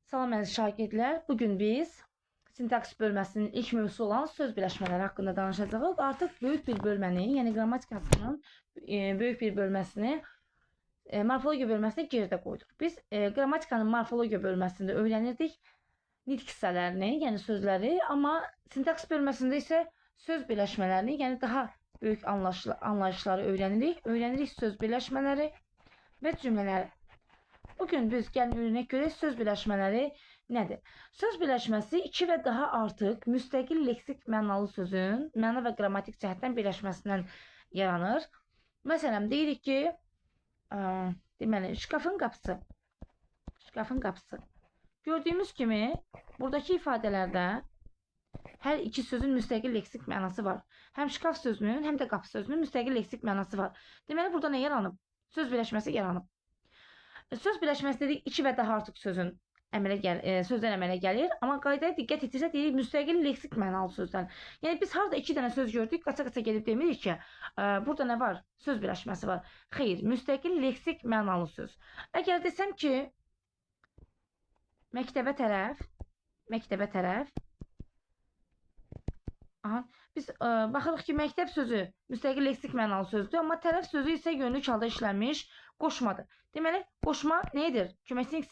Salam əziz şagirdlər. Bugün biz sintaks bölməsinin ilk mövzusu olan söz birləşmələri haqqında danışacağıq. Artıq böyük bir bölməni, yəni qrammatikasının böyük bir bölməsini, morfologiya bölməsini geridə qoyduq. Biz qrammatikanın morfologiya bölməsində öyrənirdik nitq hissələrini, yəni sözləri, amma sintaks bölməsində isə söz birləşmələrini, yəni daha böyük anlayışları öyrənirik. Öyrənirik söz birləşmələri və cümlələri. Bugün biz gəlin öyrənək görək söz birləşmələri nədir? Söz birləşməsi iki və daha artıq müstəqil leksik mənalı sözün məna və qrammatik cəhətdən birləşməsindən yaranır. Məsələn, deyirik ki, deməli, şkafın qapısı. Şkafın qapısı. Gördüyümüz kimi, buradakı ifadələrdə hər iki sözün müstəqil leksik mənası var. Həm şkaf sözünün, həm də qapı sözünün müstəqil leksik mənası var. Deməli, burada nə yaranıb? Söz birləşməsi yaranıb. Söz birləşməsi dedik, iki və daha artıq sözün sözdən əmələ gəlir. Amma qaydaya diqqət etirsə deyirik, müstəqil leksik mənalı sözdən. Yəni, biz harada iki dənə söz gördük, qaça-qaça gedib demirik ki, burada nə var? Söz birləşməsi var. Xeyr, müstəqil leksik mənalı söz. Əgər desəm ki, məktəbə tərəf, biz baxırıq ki, məktəb sözü müstəqil leksik mənalı sözdür, amma tərəf sözü isə yönlük halda işlənmiş qoşmadır. Deməli, qoşma nədir? Köməkçilik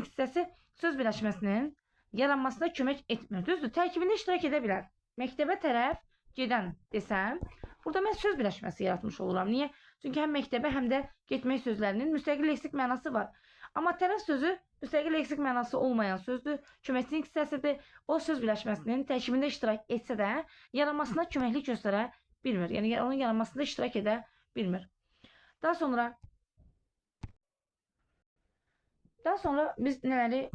hissəsi söz birləşməsinin yaranmasına kömək etmir. Düzdür, tərkibində iştirak edə bilər. Məktəbə tərəf gedən desəm, burada mən söz birləşməsi yaratmış oluram. Niyə? Çünki həm məktəbə, həm də getmək sözlərinin müstəqil leksik mənası var. Amma tərəf sözü müstəqil leksik mənası olmayan sözdür, köməkçilik hissəsidir. O söz birləşməsinin tərkibində iştirak etsə də, yaranmasına köməklik göstərə bilmir. Yəni, onun yaranmasında iştirak edə bilmir. Daha sonra biz nələri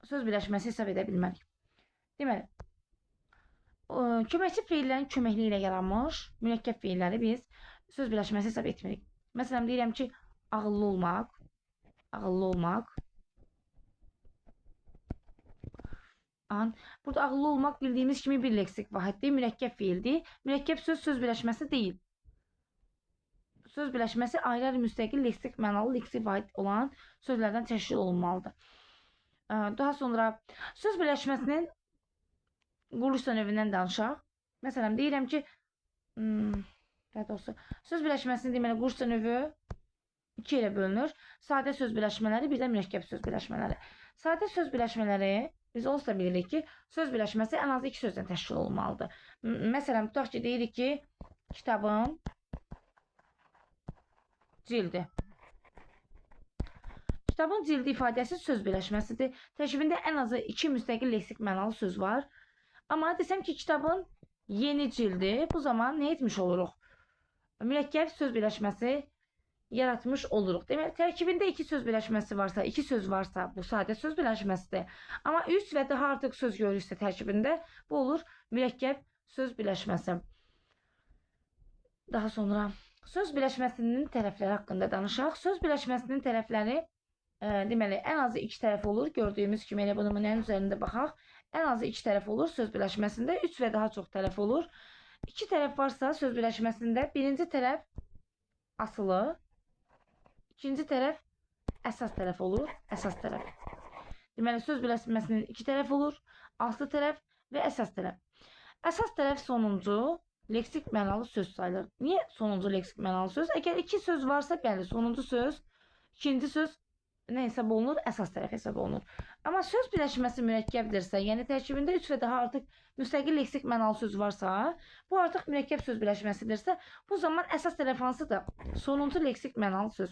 söz birləşməsi hesab edə bilmərik? Deməli, köməkçi feillərin köməkliyi ilə yaranmış mürəkkəb feilləri biz söz birləşməsi hesab etmirik. Məsələn, deyirəm ki, ağıllı olmaq. Burada ağıllı olmaq bildiyimiz kimi bir leksik vahiddir, mürəkkəb feildir. Mürəkkəb söz birləşməsi deyil. Söz birləşməsi ayrı-ayrı müstəqil leksik mənalı leksik vahid olan sözlərdən təşkil olunmalıdır. Daha sonra söz birləşməsinin quruluş növündən danışaq. Məsələn, deyirəm ki, söz birləşməsinin deməli quruluş növü iki ilə bölünür. Sadə söz birləşmələri, bir də mürəkkəb söz birləşmələri. Sadə söz birləşmələri biz onsuz da bilirik ki, söz birləşməsi ən azı iki sözdən təşkil olunmalıdır. Məsələn, tutaq ki, deyirik ki, kitabın cildi. Kitabın cildi ifadəsi söz birləşməsidir. Tərkibində ən azı iki müstəqil leksik mənalı söz var. Amma desəm ki, kitabın yeni cildi, bu zaman nə etmiş oluruq? Mürəkkəb söz birləşməsi yaratmış oluruq. Deməli, tərkibində iki söz birləşməsi varsa, iki söz varsa, bu sadə söz birləşməsidir. Amma üç və daha artıq söz görürsə tərkibində, bu olur mürəkkəb söz birləşməsi. Daha sonra söz birləşməsinin tərəfləri haqqında danışaq. Söz birləşməsinin tərəfləri deməli, ən azı iki tərəf olur. Gördüyümüz kimi elə bu nümunənin üzərində baxaq. Ən azı iki tərəf olur söz birləşməsində, üç və daha çox tərəf olur. İki tərəf varsa söz birləşməsində birinci tərəf asılı, ikinci tərəf əsas tərəf olur, əsas tərəf. Deməli, söz birləşməsinin iki tərəf olur, aslı tərəf və əsas tərəf. Əsas tərəf sonuncu leksik mənalı söz sayılır. Niyə sonuncu leksik mənalı söz? Əgər iki söz varsa, bəli, sonuncu söz, ikinci söz nə hesab olunur? Əsas tərəf hesab olunur. Amma söz birləşməsi mürəkkəbdirsə, yəni tərkibində üç və daha artıq müstəqil leksik mənalı söz varsa, bu artıq mürəkkəb söz birləşməsidirsə, bu zaman əsas tərəf hansıdır? Sonuncu leksik mənalı söz.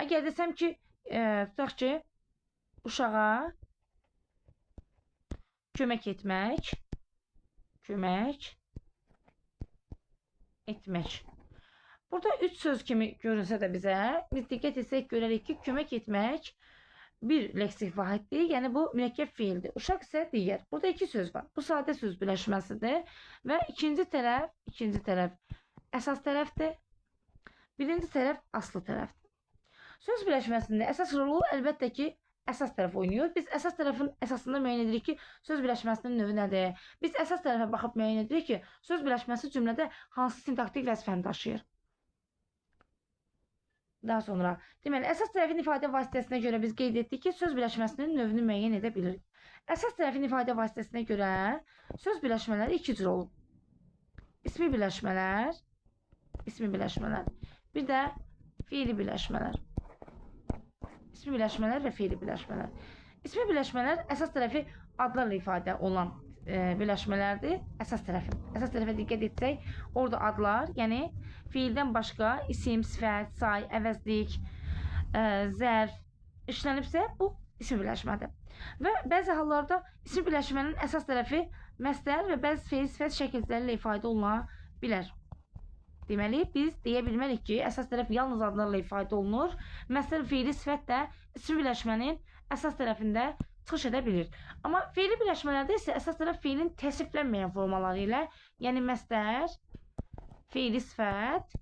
Əgər desəm ki, tutaq ki, uşağa kömək etmək, Burada üç söz kimi görünsə də bizə, biz diqqət etsək görərik ki, kömək etmək bir leksik vahiddir, yəni bu mürəkkəb feildir. Uşaq isə digər. Burada iki söz var. Bu sadə söz birləşməsidir və ikinci tərəf əsas tərəfdir, birinci tərəf aslı tərəfdir. Söz birləşməsində əsas rolu əlbəttə ki, əsas tərəf oynayır. Biz əsas tərəfin əsasında müəyyən edirik ki, söz birləşməsinin növü nədir? Biz əsas tərəfə baxıb müəyyən edirik ki, söz birləşməsi cümlədə hansı sintaktik vəzifəni daşıyır? Daha sonra, deməli, əsas tərəfin ifadə vasitəsinə görə biz qeyd etdik ki, söz birləşməsinin növünü müəyyən edə bilirik. Əsas tərəfin ifadə vasitəsinə görə söz birləşmələri iki cür olub. İsmi birləşmələr, bir də fiili birləşmələr. İsmi birləşmələr və fiili birləşmələr. İsmi birləşmələr əsas tərəfi adlarla ifadə olan birləşmələrdir. Əsas tərəfə diqqət etsək, orada adlar, yəni fiildən başqa isim, sifət, say, əvəzlik, zərf işlənibsə, bu isim birləşmədir. Və bəzi hallarda isim birləşmənin əsas tərəfi məsdər və bəzi feil sifət şəkilləri ilə ifadə oluna bilər. Deməli, biz deyə bilmərik ki, əsas tərəf yalnız adlarla ifadə olunur. Məsdər feili sifət də isim birləşmənin əsas tərəfində çıxış edə bilir. Amma feili birləşmələrdə isə əsas tərəf feilin təsviflənməyən formaları ilə, yəni məsdər, feili sifət.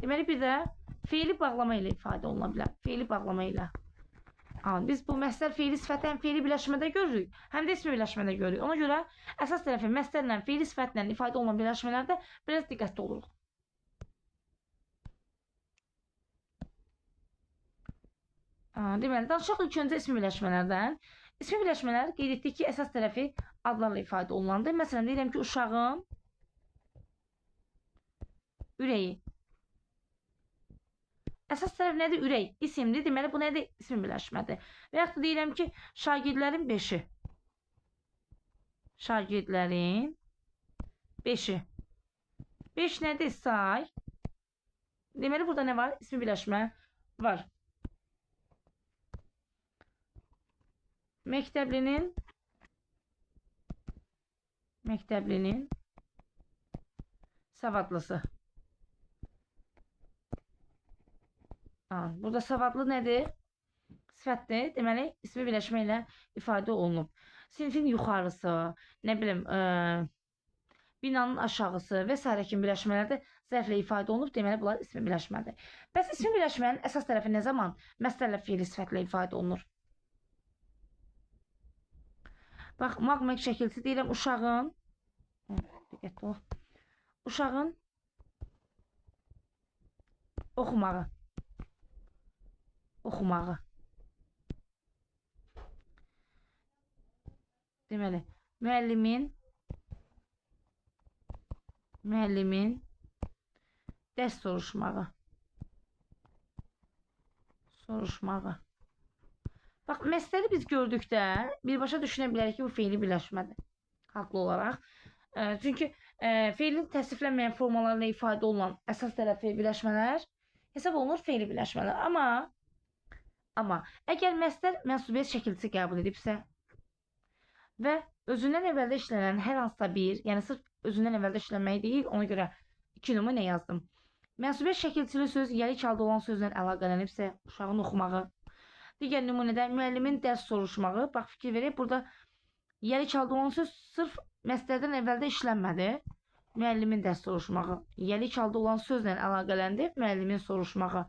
Deməli, bir də feili bağlama ilə ifadə oluna bilər. Feili bağlama ilə. Biz bu məsdər feili sifəti həm feili birləşmədə görürük, həm də ismi birləşmədə görürük. Ona görə əsas tərəfi məsdərlə, feili sifətlə ifadə olunan birləşmələrdə biraz diqqətli oluruq. Deməli, danışaq ilk öncə ismi birləşmələrdən. İsmi birləşmələr qeyd etdik ki, əsas tərəfi adlarla ifadə olunandır. Məsələn, deyirəm ki, uşağın ürəyi. Əsas tərəf nədir? Ürək, isimdir. Deməli, bu nədir? İsim birləşmədir. Və yaxud da deyirəm ki, şagirdlərin 5-i. Şagirdlərin 5-i. 5 nədir? Say. Deməli, burada nə var? İsmi birləşmə var. Məktəblinin savadlısı. Burada savadlı nədir? Sifətdir. Deməli, ismi birləşmə ilə ifadə olunub. Sinifin yuxarısı, nə bilim, binanın aşağısı və s. kimi birləşmələrdə zərflə ifadə olunub. Deməli, bunlar ismi birləşmədir. Bəs ismi birləşmənin əsas tərəfi nə zaman məsdərlə feili sifətlə ifadə olunur? Bax, maqmək şəkilsi deyirəm uşağın. Diqqətli ol. Uşağın oxumağı. Deməli, müəllimin dərs soruşmağı. Bax, məsdəri biz gördükdə birbaşa düşünə bilərik ki, bu feili birləşmədir. Haqlı olaraq. Çünki feilin təsviflənməyən formalarla ifadə olunan əsas tərəfi birləşmələr hesab olunur feili birləşmələr. Amma əgər məsdər mənsubiyyət şəkilçisi qəbul edibsə və özündən əvvəldə işlənən hər hansısa bir, yəni sırf özündən əvvəldə işlənməyi deyil, ona görə 2 nümunə yazdım. Mənsubiyyət şəkilçili söz yəlik halda olan sözlə əlaqələnibsə, uşağın oxumağı. Digər nümunədə müəllimin dərs soruşmağı. Bax, fikir verək, burada yəlik halda olan söz sırf məsdərdən əvvəldə işlənmədi. Müəllimin dərs soruşmağı. Yəlik halda olan sözlə əlaqələndi, müəllimin soruşmağı.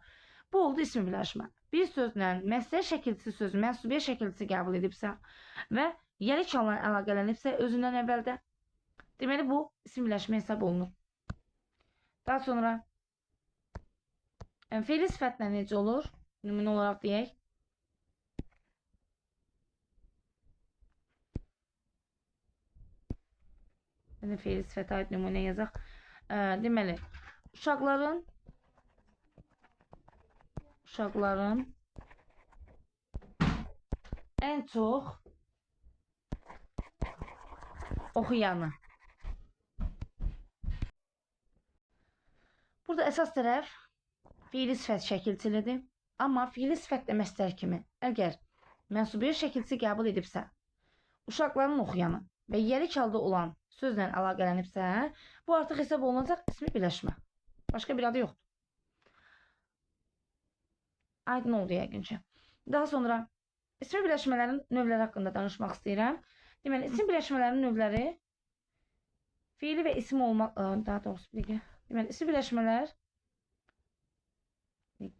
Bu oldu ismi birləşmə. Bir sözlə məsdər şəkilçisi söz mənsubiyyət şəkilçisi qəbul edibsə və yəlik halla əlaqələnibsə özündən əvvəldə, deməli bu isim birləşmə hesab olunur. Daha sonra feili sifətlə necə olur? Nümunə olaraq deyək. Feili sifətə aid nümunə yazaq. Deməli, uşaqların ən çox oxuyanı. Burada əsas tərəf feili sifət şəkilçilidir. Amma feili sifət də məsdər kimi, əgər mənsubiyyət şəkilçisi qəbul edibsə, uşaqların oxuyanı və yəlik halda olan sözlə əlaqələnibsə, bu artıq hesab olunacaq ismi birləşmə. Başqa bir adı yoxdur. Aydın oldu yəqin ki. Daha sonra ismi birləşmələrin növləri haqqında danışmaq istəyirəm. Deməli, isim birləşmələrin növləri feili və isim olmaq, daha doğrusu bir dəqiqə. Deməli, isim birləşmələr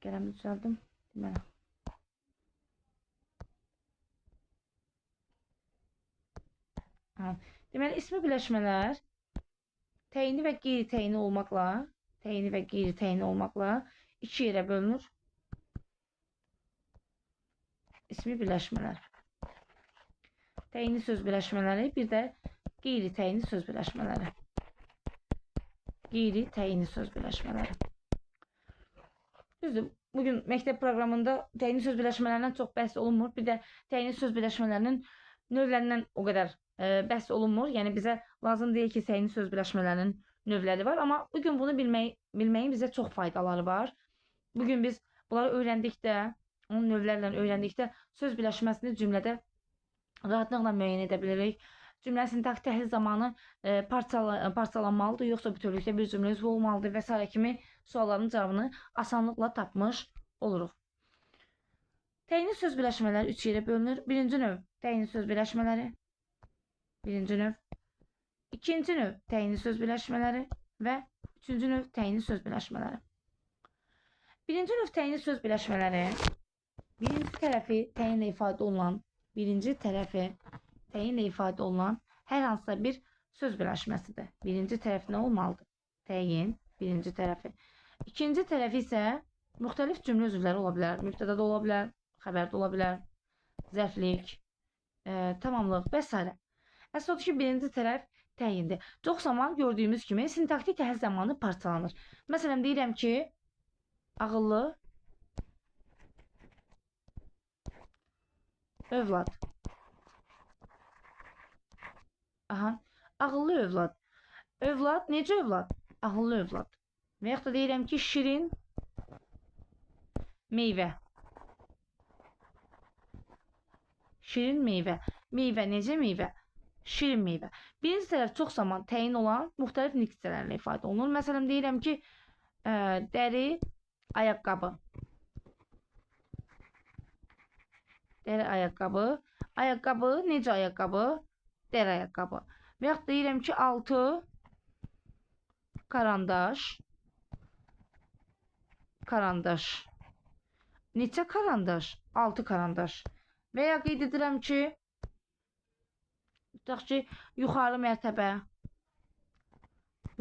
qələmi düzəldim. Deməli, ismi birləşmələr təyini və qeyri-təyini olmaqla təyini və qeyri-təyini olmaqla 2 yerə bölünür. İsmi birləşmələr. Təyinli söz birləşmələri, bir də qeyri-təyinli söz birləşmələri. Qeyri-təyinli söz birləşmələri. Düzdür, bugün məktəb proqramında təyinli söz birləşmələrindən çox bəhs olunmur. Bir də təyinli söz birləşmələrinin növlərindən o qədər bəhs olunmur. Yəni bizə lazım deyil ki, təyinli söz birləşmələrinin növləri var. Amma bugün bunu bilməyin bizə çox faydaları var. Bugün biz bunları öyrəndikdə, onun növlərlə öyrəndikdə söz birləşməsini cümlədə rahatlıqla müəyyən edə bilirik. Cümlə sintaktik təhlil zamanı parçalanmalıdır, yoxsa bütövlükdə bir cümlə üzvü olmalıdır və s. kimi sualların cavabını asanlıqla tapmış oluruq. Təyinli söz birləşmələri 3 yerə bölünür. Birinci növ təyinli söz birləşmələri. Birinci növ. İkinci növ təyinli söz birləşmələri və üçüncü növ təyinli söz birləşmələri. Birinci növ təyinli söz birləşmələri birinci tərəfi təyinlə ifadə olunan hər hansısa bir söz birləşməsidir. Birinci tərəf nə olmalıdır? Təyin, birinci tərəfi. İkinci tərəfi isə müxtəlif cümlə üzvləri ola bilər. Mübtəda da ola bilər, xəbər də ola bilər, zərflik, tamamlıq və s. Əsas odur ki, birinci tərəf təyindir. Çox zaman gördüyümüz kimi sintaktik təhlil zamanı parçalanır. Məsələn, deyirəm ki, ağıllı övlad. Ağıllı övlad. Övlad, necə övlad? Ağıllı övlad. Və yaxud da deyirəm ki, şirin meyvə. Şirin meyvə. Meyvə, necə meyvə? Şirin meyvə. Birinci tərəf çox zaman təyin olan müxtəlif niqsələrlə ifadə olunur. Məsələn, deyirəm ki, dəri ayaqqabı. Dəri ayaqqabı. Ayaqqabı, necə ayaqqabı? Dəri ayaqqabı. Və yaxud da deyirəm ki, 6 karandaş. Karandaş. Neçə karandaş? 6 karandaş. Və ya qeyd edirəm ki, tutaq ki, yuxarı mərtəbə.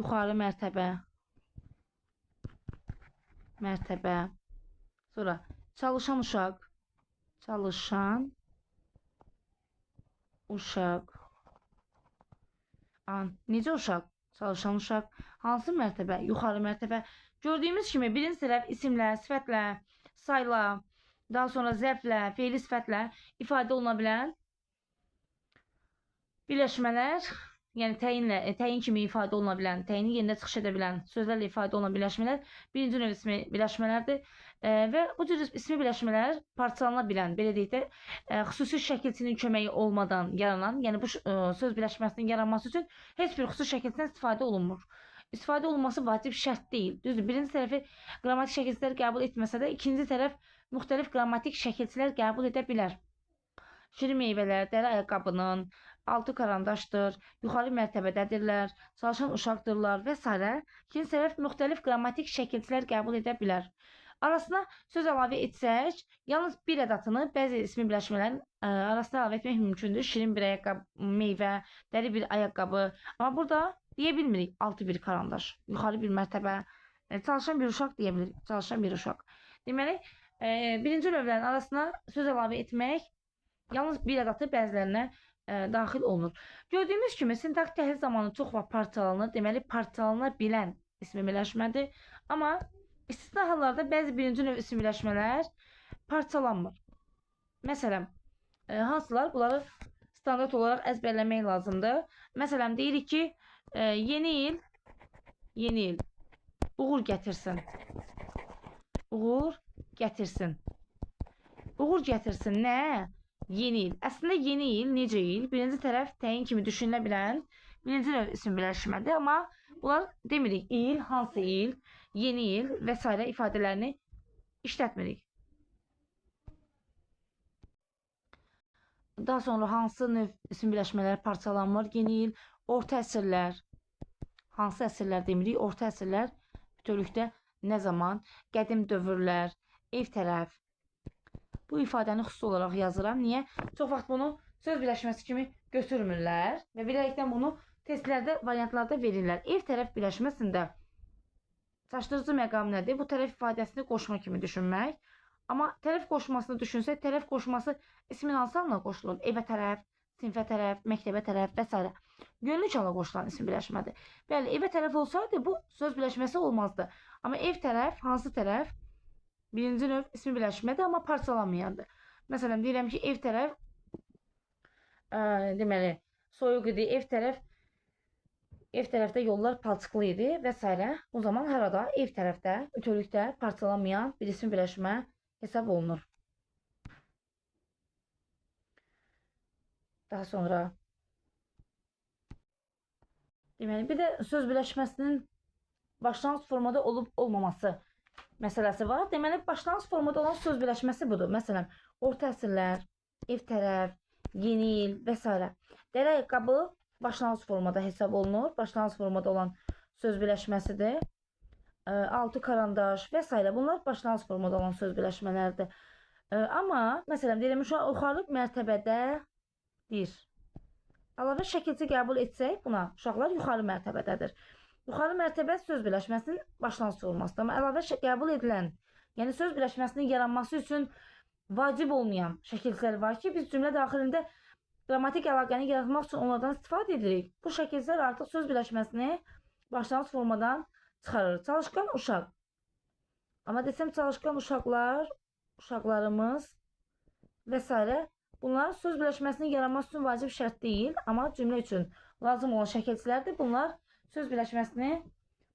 Yuxarı mərtəbə. Mərtəbə. Sonra çalışan uşaq. Çalışan uşaq. Necə uşaq? Çalışan uşaq. Hansı mərtəbə? Yuxarı mərtəbə. Gördüyümüz kimi birinci tərəf isimlə, sifətlə, sayla, daha sonra zərflə, fe'li sifətlə ifadə oluna bilən birləşmələr, yəni təyin kimi ifadə oluna bilən, təyinin yerində çıxış edə bilən sözlərlə ifadə olunan birləşmələr birinci növ ismi birləşmələrdir. Və bu cür ismi birləşmələr parçalana bilən, belə deyək də, xüsusi şəkilçinin köməyi olmadan yaranan, yəni bu söz birləşməsinin yaranması üçün heç bir xüsusi şəkilçidən istifadə olunmur. İstifadə olunması vacib şərt deyil. Düzdür, birinci tərəfi qrammatik şəkilçilər qəbul etməsə də, ikinci tərəf müxtəlif qrammatik şəkilçilər qəbul edə bilər. Şirin meyvələr, dəri ayaqqabının, 6 karandaşdır, yuxarı mərtəbədədirlər, çalışan uşaqdırlar və s. İkinci tərəf müxtəlif qrammatik şəkilçilər qəbul edə bilər. Arasına söz əlavə etsək, yalnız bir ədatını bəzi ismi birləşmələrin arasına əlavə etmək mümkündür. Şirin bir ayaqqabı, meyvə, dəri bir ayaqqabı. Amma burada deyə bilmirik 6 bir karandaş, yuxarı bir mərtəbə, çalışan bir uşaq deyə bilirik, çalışan bir uşaq. Deməli, birinci növlərin arasına söz əlavə etmək yalnız bir ədatı bəzilərinə daxil olunur. Gördüyümüz kimi sintaktik təhlil zamanı çox vaxt parçalanır. Deməli, parçalana bilən ismi birləşmədir. Amma istisna hallarda bəzi birinci növ ismi birləşmələr parçalanmır. Məsələn, hansılar? Bunları standart olaraq əzbərləmək lazımdır. Məsələn, deyirik ki, yeni il uğur gətirsin. Uğur gətirsin. Uğur gətirsin nə? Yeni il. Əslində yeni il, necə il? Birinci tərəf təyin kimi düşünülə bilən birinci növ isim birləşmədir. Amma bunlar demirik il, hansı il, yeni il və s. ifadələrini işlətmirik. Daha sonra hansı növ isim birləşmələri parçalanmır? Yeni il, orta əsrlər. Hansı əsrlər demirik? Orta əsrlər bütövlükdə nə zaman? Qədim dövrlər, ev tərəf. Bu ifadəni xüsusi olaraq yazıram. Niyə? Çox vaxt bunu söz birləşməsi kimi götürmürlər və beləliklə bunu testlərdə, variantlarda verirlər. Ev tərəf birləşməsində Çaşdırıcı məqam nədir? Bu tərəf ifadəsini qoşma kimi düşünmək. Amma tərəf qoşmasını düşünsək, tərəf qoşması ismin hansı halına qoşulur? Evə tərəf, sinfə tərəf, məktəbə tərəf və s. Yönlük hala qoşulan isim birləşmədir. Bəli, evə tərəf olsaydı bu söz birləşməsi olmazdı. Amma ev tərəf, hansı tərəf? Birinci növ ismi birləşmədir, amma parçalanmayandır. Məsələn, deyirəm ki, ev tərəf deməli, soyuq idi, ev tərəfdə yollar palçıqlı idi və s. O zaman harada? Ev tərəfdə, bütövlükdə parçalanmayan bir isim birləşmə hesab olunur. Daha sonra deməli, bir də söz birləşməsinin başlanğıc formada olub olmaması məsələsi var. Deməli, başlanğıc formada olan söz birləşməsi budur. Məsələn, orta əsrlər, ev tərəf, yeni il və s. Dərə ayaqqabı başlanğıc formada hesab olunur. Başlanğıc formada olan söz birləşməsidir. Altı karandaş və s. Bunlar başlanğıc formada olan söz birləşmələrdir. Amma, məsələn, deyirəm, şu an yuxarı mərtəbədədir. Əlavə şəkilçi qəbul etsək, buna uşaqlar yuxarı mərtəbədədir. Yuxarı mərtəbə söz birləşməsinin başlanğıc formasıdır. Amma əlavə qəbul edilən, yəni söz birləşməsinin yaranması üçün vacib olmayan şəkilçilər var ki, biz cümlə daxilində qrammatik əlaqəni yaratmaq üçün onlardan istifadə edirik. Bu şəkilçilər artıq söz birləşməsini başlanğıc formadan çıxarır. Çalışqan uşaq. Amma desəm çalışqan uşaqlar, uşaqlarımız və s. Bunlar söz birləşməsinin yaranması üçün vacib şərt deyil, amma cümlə üçün lazım olan şəkilçilərdir. Bunlar söz birləşməsini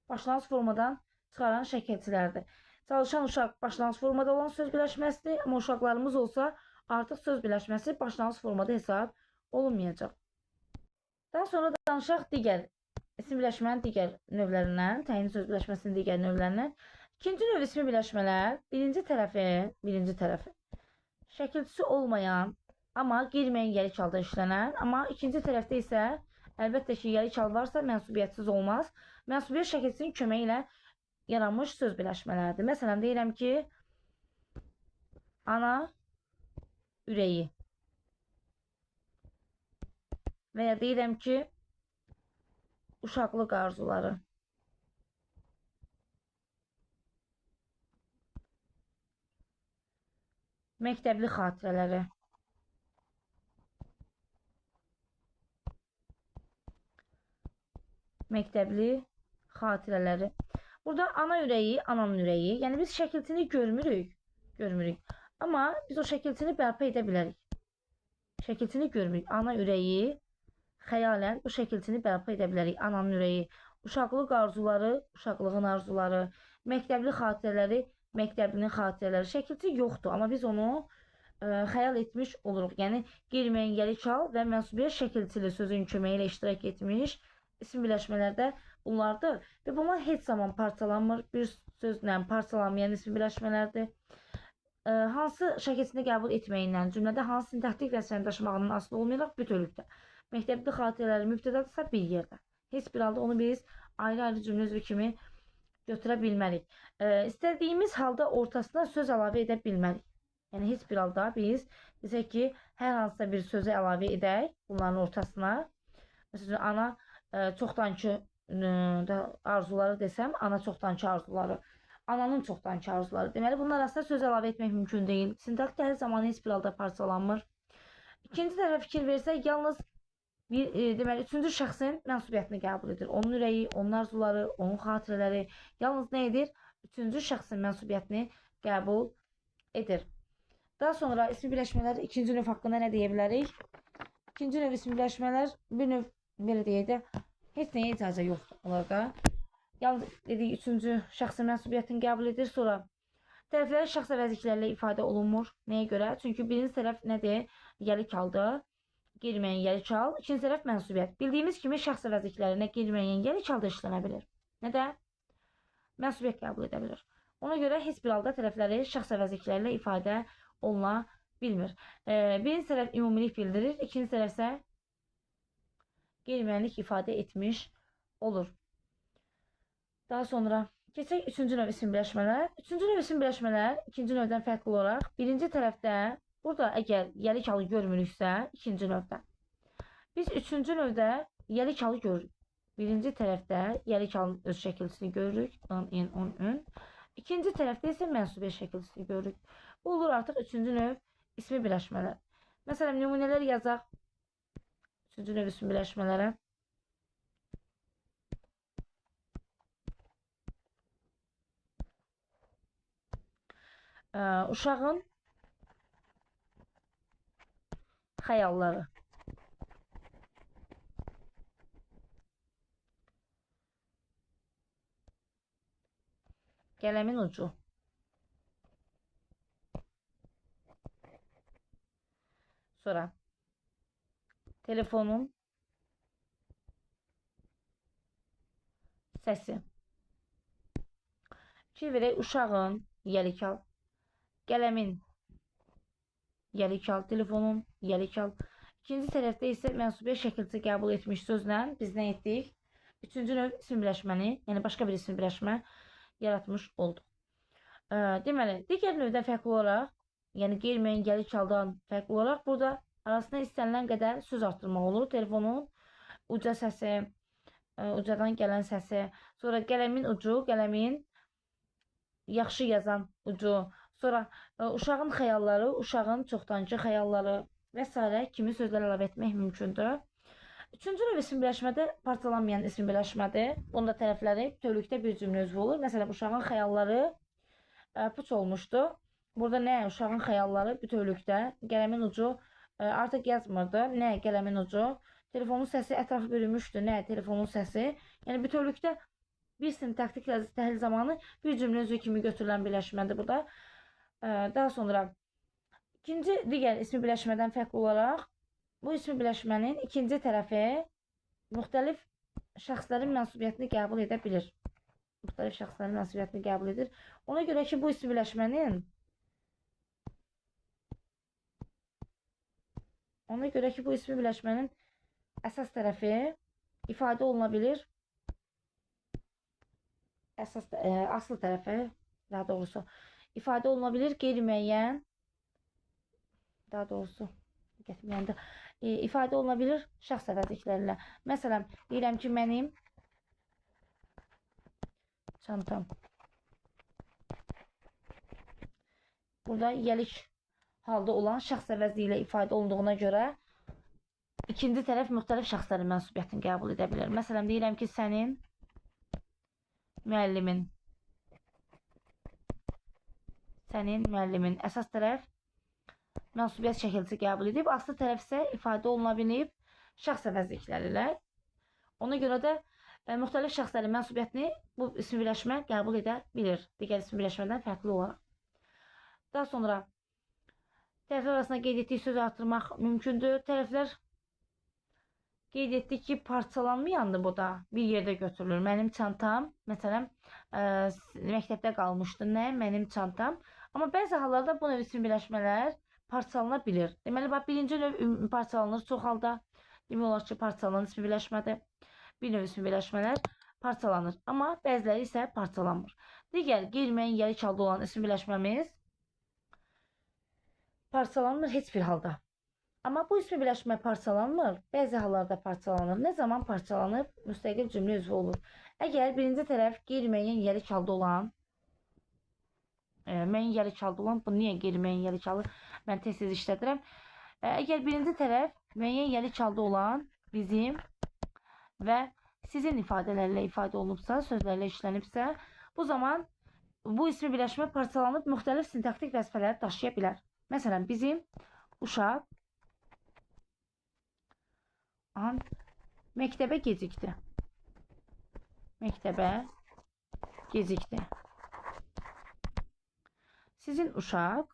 başlanğıc formadan çıxaran şəkilçilərdir. Çalışan uşaq başlanğıc formada olan söz birləşməsidir, amma uşaqlarımız olsa artıq söz birləşməsi başlanğıc formada hesab olunmayacaq. Daha sonra danışaq digər isim birləşmənin digər növlərindən, təyinli söz birləşməsinin digər növlərindən. İkinci növ ismi birləşmələr birinci tərəfi şəkilçisi olmayan, amma qeyri-müəyyən yəlik halda işlənən, amma ikinci tərəfdə isə əlbəttə ki, yəlik hal varsa mənsubiyyətsiz olmaz. Mənsubiyyət şəkilçisinin köməyi ilə yaranmış söz birləşmələrdir. Məsələn, deyirəm ki, ana ürəyi və ya deyirəm ki, uşaqlıq arzuları. Məktəbli xatirələri. Məktəbli xatirələri. Burada ana ürəyi, ananın ürəyi. Yəni biz şəkilçini görmürük. Amma biz o şəkilçini bərpa edə bilərik. Şəkilçini görmürük. Ana ürəyi, xəyalən bu şəkilçini bərpa edə bilərik. Ananın ürəyi, uşaqlıq arzuları, uşaqlığın arzuları, məktəbli xatirələri, məktəblinin xatirələri. Şəkilçi yoxdur, amma biz onu xəyal etmiş oluruq. Yəni qeyri-müəyyən yəlik hal və mənsubiyyət şəkilçili sözün köməyi ilə iştirak etmiş isim birləşmələrdə bunlardır. Və bunlar heç zaman parçalanmır. Bir sözlə parçalanmayan isim birləşmələrdir. Hansı şəkilçini qəbul etməyindən, cümlədə hansı sintaktik vəzifəni daşımağının asılı olmayaraq bütövlükdə. Məktəbli xatirələri mübtədadırsa bir yerdə. Heç bir halda onu biz ayrı-ayrı cümlə üzvü kimi götürə bilmərik. İstədiyimiz halda ortasına söz əlavə edə bilmərik. Yəni heç bir halda biz desək ki, hər hansısa bir sözü əlavə edək bunların ortasına. Məsələn, ana çoxdankı arzuları desəm, ana çoxdankı arzuları. Ananın çoxdankı arzuları. Deməli, bunlar arasında söz əlavə etmək mümkün deyil. Sintaktik hər zaman heç bir halda parçalanmır. İkinci tərəfə fikir versək, yalnız deməli, üçüncü şəxsin mənsubiyyətini qəbul edir. Onun ürəyi, onun arzuları, onun xatirələri yalnız nə edir? Üçüncü şəxsin mənsubiyyətini qəbul edir. Daha sonra ismi birləşmələr ikinci növ haqqında nə deyə bilərik? İkinci növ ismi birləşmələr bir növ belə deyək də heç nəyə icazə yoxdur onlarda. Yalnız dedik, üçüncü şəxsin mənsubiyyətini qəbul edir. Sonra tərəfləri şəxs əvəzliklərlə ifadə olunmur. Nəyə görə? Çünki birinci tərəf nədir? Yəlik haldır. Qeyri-müəyyən yəlik hal. İkinci tərəf mənsubiyyət. Bildiyimiz kimi şəxs əvəzliklərinə qeyri-müəyyən yəlik halda işlənə bilir. Nə də? Mənsubiyyət qəbul edə bilir. Ona görə heç bir halda tərəfləri şəxs əvəzliklərlə ifadə oluna bilmir. Birinci tərəf ümumilik bildirir. İkinci tərəf isə qeyri-müəyyənlik ifadə etmiş olur. Daha sonra keçək üçüncü növ isim birləşmələr. Üçüncü növ isim birləşmələr ikinci növdən fərqli olaraq birinci tərəfdə burada əgər yəlik halı görmürüksə, ikinci növdə. Biz üçüncü növdə yəlik halı görürük. birinci tərəfdə yəlik halın öz şəkilçisini görürük. ın. İkinci tərəfdə isə mənsubiyyət şəkilçisini görürük. Bu olur artıq üçüncü növ ismi birləşmələr. Məsələn, nümunələr yazaq. Üçüncü növ ismi birləşmələrə. Uşağın xəyalları. Qələmin ucu. Sonra telefonun səsi. Fikir verək, uşağın yəlik al, qələmin yəlik al, telefonun yəlik al. İkinci tərəfdə isə mənsubiyyət şəkilçisi qəbul etmiş sözlə biz nə etdik? Üçüncü növ isim birləşməni, yəni başqa bir isim birləşmə yaratmış olduq. Deməli, digər növdən fərqli olaraq, yəni qeyri-müəyyən yəlik haldan fərqli olaraq burada arasında istənilən qədər söz artırmaq olur. Telefonun uca səsi, ucadan gələn səsi, sonra qələmin ucu, qələmin yaxşı yazan ucu, sonra uşağın xəyalları, uşağın çoxdankı xəyalları və s. kimi sözlər əlavə etmək mümkündür. Üçüncü növ isim birləşmədə parçalanmayan isim birləşmədir. Bunda tərəfləri bütövlükdə bir cümlə üzvü olur. Məsələn, uşağın xəyalları puç olmuşdu. Burada nə? Uşağın xəyalları bütövlükdə, qələmin ucu artıq yazmırdı. Nə? Qələmin ucu. Telefonun səsi ətrafı bürümüşdü. Nə? Telefonun səsi. Yəni bütövlükdə bir sintaktik təhlil zamanı bir cümlə üzvü kimi götürülən birləşmədir bu da. Daha sonra ikinci digər ismi birləşmədən fərqli olaraq bu ismi birləşmənin ikinci tərəfi müxtəlif şəxslərin mənsubiyyətini qəbul edə bilir. Müxtəlif şəxslərin mənsubiyyətini qəbul edir. Ona görə ki, bu ismi birləşmənin əsas tərəfi ifadə oluna bilir. Aslı tərəfi, daha doğrusu, ifadə oluna bilir qeyri-müəyyən, daha doğrusu, ifadə oluna bilir şəxs əvəzliklərlə. Məsələn, deyirəm ki, mənim çantam. Burada yəlik halda olan şəxs əvəzliyi ilə ifadə olunduğuna görə ikinci tərəf müxtəlif şəxslərin mənsubiyyətini qəbul edə bilər. Məsələn, deyirəm ki, sənin müəllimin. Sənin müəllimin. Əsas tərəf mənsubiyyət şəkilçisi qəbul edib, aslı tərəf isə ifadə oluna bilib şəxs əvəzlikləri ilə. Ona görə də müxtəlif şəxslərin mənsubiyyətini bu ismi birləşmə qəbul edə bilir. Digər ismi birləşmədən fərqli olaraq. Daha sonra tərəflər arasında qeyd etdiyi sözü artırmaq mümkündür. Tərəflər qeyd etdik ki, parçalanmayandır bu da. Bir yerdə götürülür. Mənim çantam, məsələn, məktəbdə qalmışdı. Nə? Mənim çantam. Amma bəzi hallarda bu növ isim birləşmələr parçalana bilir. Deməli, birinci növ parçalanır çox halda. Demək olar ki, parçalanan ismi birləşmədir. Bir növ ismi birləşmələr parçalanır. Amma bəziləri isə parçalanmır. Digər qeyri-müəyyən yəlik halda olan isim birləşməmiz parçalanmır heç bir halda. Amma bu ismi birləşmə parçalanmır, bəzi hallarda parçalanır. Nə zaman parçalanıb? Müstəqil cümlə üzvü olur. Əgər birinci tərəf qeyri-müəyyən yəlik halda olan, müəyyən yəlik halda olan, bu niyə qeyri-müəyyən yəlik halı? Mən tez-tez işlədirəm. Əgər birinci tərəf müəyyən yəlik halda olan bizim və sizin ifadələrlə ifadə olunubsa, sözlərlə işlənibsə, bu zaman bu ismi birləşmə parçalanıb müxtəlif sintaktik vəzifələri daşıya bilər. Məsələn, bizim uşaq məktəbə gecikdi. Məktəbə gecikdi. Sizin uşaq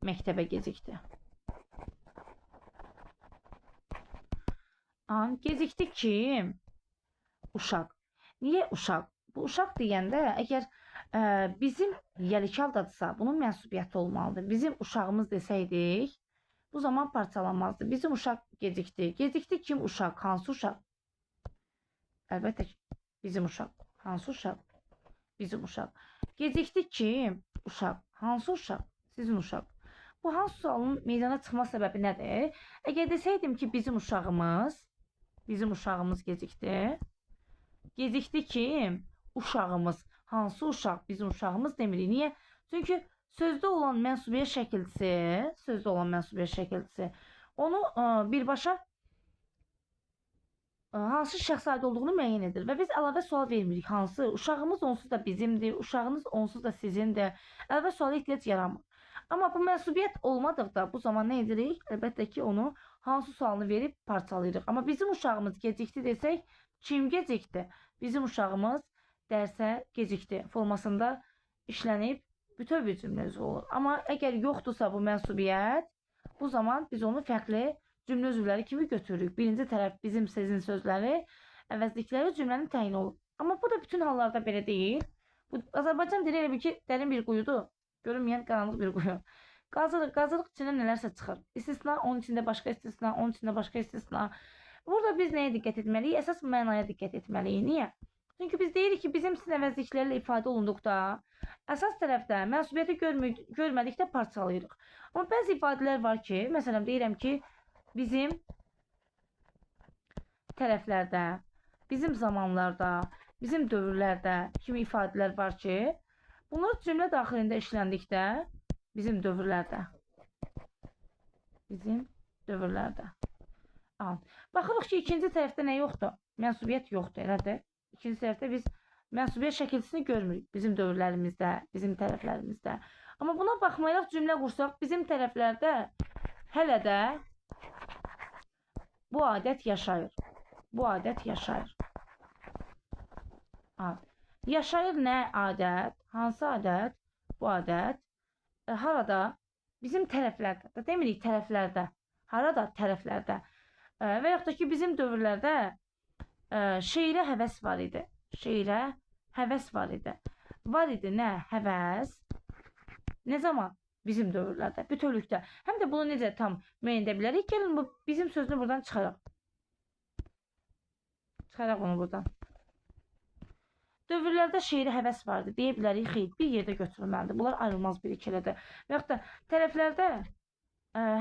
məktəbə gecikdi. Gecikdi kim? Uşaq. Niyə uşaq? Bu uşaq deyəndə, əgər bizim yəlik haldadırsa, bunun mənsubiyyəti olmalıdır. Bizim uşağımız desəydik, bu zaman parçalanmazdı. Bizim uşaq gecikdi. Gecikdi kim? Uşaq. Hansı uşaq? Əlbəttə ki, bizim uşaq. Hansı uşaq? Bizim uşaq. Gecikdi kim? Uşaq. Hansı uşaq? Sizin uşaq. bu hansı sualın meydana çıxma səbəbi nədir? Əgər desəydim ki, bizim uşağımız gecikdi. Gecikdi ki, uşağımız. Hansı uşaq? Bizim uşağımız demirik. Niyə? Çünki sözdə olan mənsubiyyət şəkilçisi, onu birbaşa hansı şəxsə aid olduğunu müəyyən edir və biz əlavə sual vermirik. Hansı? Uşağımız onsuz da bizimdir, uşağınız onsuz da sizindir. Əlavə suala ehtiyac yaranmır. Amma bu mənsubiyyət olmadıqda bu zaman nə edirik? Əlbəttə ki, onu hansı sualını verib parçalayırıq. Amma bizim uşağımız gecikdi desək, kim gecikdi? Bizim uşağımız dərsə gecikdi formasında işlənib bütöv bir cümlə üzvü olur. Amma əgər yoxdursa bu mənsubiyyət, bu zaman biz onu fərqli cümlə üzvləri kimi götürürük. Birinci tərəf bizim, sizin sözləri, əvəzlikləri cümlənin təyini olur. Amma bu da bütün hallarda belə deyil. Bu Azərbaycan dili elə bir ki, dərin bir quyudur. Görünməyən qaranlıq bir quyu. Qazırıq içindən nələrsə çıxır. İstisna, onun içində başqa istisna, onun içində başqa istisna. Burada biz nəyə diqqət etməliyik? Əsas mənaya diqqət etməliyik. Niyə? Çünki biz deyirik ki, bizim sizin əvəzliklərlə ifadə olunduqda, əsas tərəfdə mənsubiyyəti görmədikdə parçalayırıq. Amma bəzi ifadələr var ki, məsələn deyirəm ki, bizim tərəflərdə, bizim zamanlarda, bizim dövrlərdə kimi ifadələr var ki, bunlar cümlə daxilində işləndikdə bizim dövrlərdə. Baxırıq ki, ikinci tərəfdə nə yoxdur? Mənsubiyyət yoxdur, elədir. İkinci tərəfdə biz mənsubiyyət şəkilçisini görmürük bizim dövrlərimizdə, bizim tərəflərimizdə. Amma buna baxmayaraq cümlə qursaq, bizim tərəflərdə hələ də bu adət yaşayır. Yaşayır nə adət? Hansı adət? Bu adət. Harada? Bizim tərəflərdə. Demirik tərəflərdə. Harada? Tərəflərdə. Və yaxud da ki, bizim dövrlərdə şeirə həvəs var idi. Var idi nə? Həvəs. Nə zaman? Bizim dövrlərdə, bütövlükdə. Həm də bunu necə tam müəyyən edə bilərik? Gəlin bu bizim sözünü buradan çıxaraq. Çıxaraq onu buradan. Dövrlərdə şeirə həvəs vardı. Deyə bilərik, xeyr, bir yerdə götürülməlidir. Bunlar ayrılmaz bir ikilədir. Və yaxud da tərəflərdə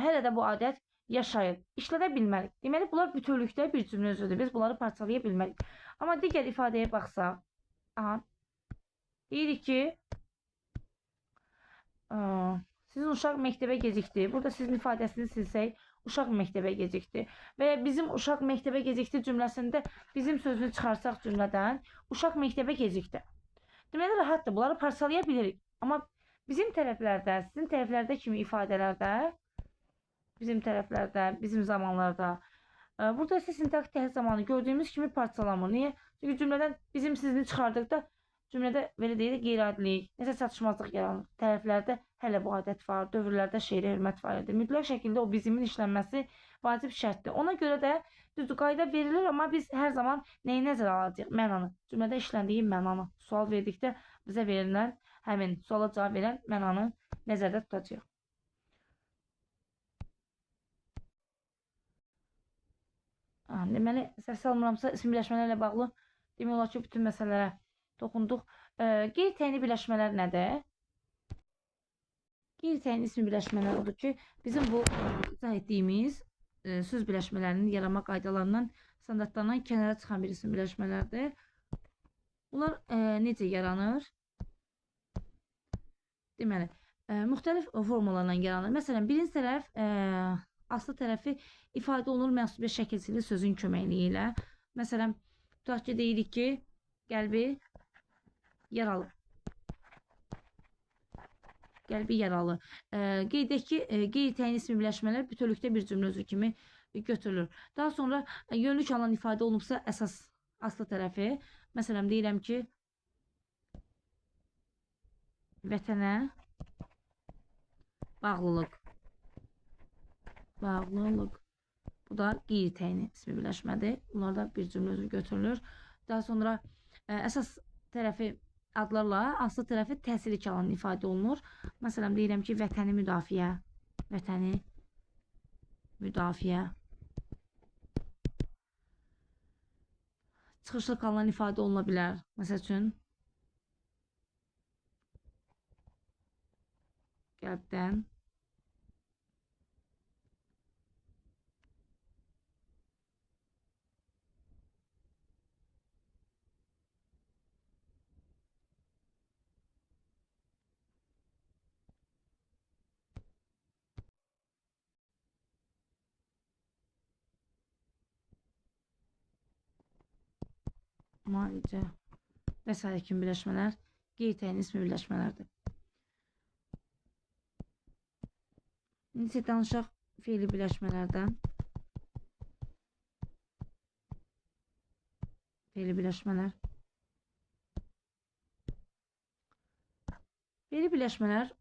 hələ də bu adət yaşayır. İşlədə bilmərik. Deməli, bunlar bütövlükdə bir cümlə özüdür. Biz bunları parçalaya bilmərik. Amma digər ifadəyə baxsaq, deyirik ki, sizin uşaq məktəbə gecikdi. Burada sizin ifadəsini silsək, uşaq məktəbə gecikdi. Və ya bizim uşaq məktəbə gecikdi cümləsində bizim sözünü çıxarsaq cümlədən, uşaq məktəbə gecikdi. Deməli, rahatdır. Bunları parçalaya bilirik. Amma bizim tərəflərdə, sizin tərəflərdə kimi ifadələrdə, bizim zamanlarda, burada isə sintaktik təhlil zamanı gördüyümüz kimi parçalanmır. Niyə? Çünki cümlədən bizim sizini çıxardıqda cümlədə belə deyirik, qeyri-adilik, nəsə çatışmazlıq yaranır. Tərəflərdə hələ bu adət var, dövrlərdə şeirə hörmət var idi. Mütləq şəkildə o bizimin işlənməsi vacib şərtdir. Ona görə də düzdür, qayda verilir, amma biz hər zaman nəyi nəzərə alacağıq? Mənanı. Cümlədə işləndiyi mənanı. Sual verdikdə bizə verilən, həmin suala cavab verən mənanı nəzərdə tutacağıq. Deməli, səhv salmıramsa, isim birləşmələrlə bağlı demək olar ki, bütün məsələlərə toxunduq. Qeyri-təyinli birləşmələr nədir? Qeyri-təyinli isim birləşmələr odur ki, bizim bu izah etdiyimiz söz birləşmələrinin yaranma qaydalarından, standartlarından kənara çıxan bir isim birləşmələrdir. Bunlar necə yaranır? Deməli, müxtəlif formalarla yaranır. Məsələn, birinci tərəf aslı tərəfi ifadə olunur mənsubiyyət şəkilçili sözün köməkliyi ilə. Məsələn, tutaq ki, deyirik ki, qəlbi yaralı. Qeyd edək ki, qeyri-təyin ismi birləşmələr bütövlükdə bir cümlə özü kimi götürülür. Daha sonra yönlük alan ifadə olunubsa əsas aslı tərəfi. Məsələn, deyirəm ki, vətənə bağlılıq. Bu da qeyri-təyinli ismi birləşmədir. Bunlar da bir cümlə özü götürülür. Daha sonra əsas tərəfi adlarla aslı tərəfi təsirli alan ifadə olunur. Məsələn, deyirəm ki, vətəni müdafiə. Çıxışlı qalan ifadə oluna bilər. Məsəl üçün, qəlbdən müalicə və s. kimi birləşmələr qeyd təyin ismi birləşmələrdir. İndi danışaq fe'li birləşmələrdən. Fe'li birləşmələr. Fe'li birləşmələr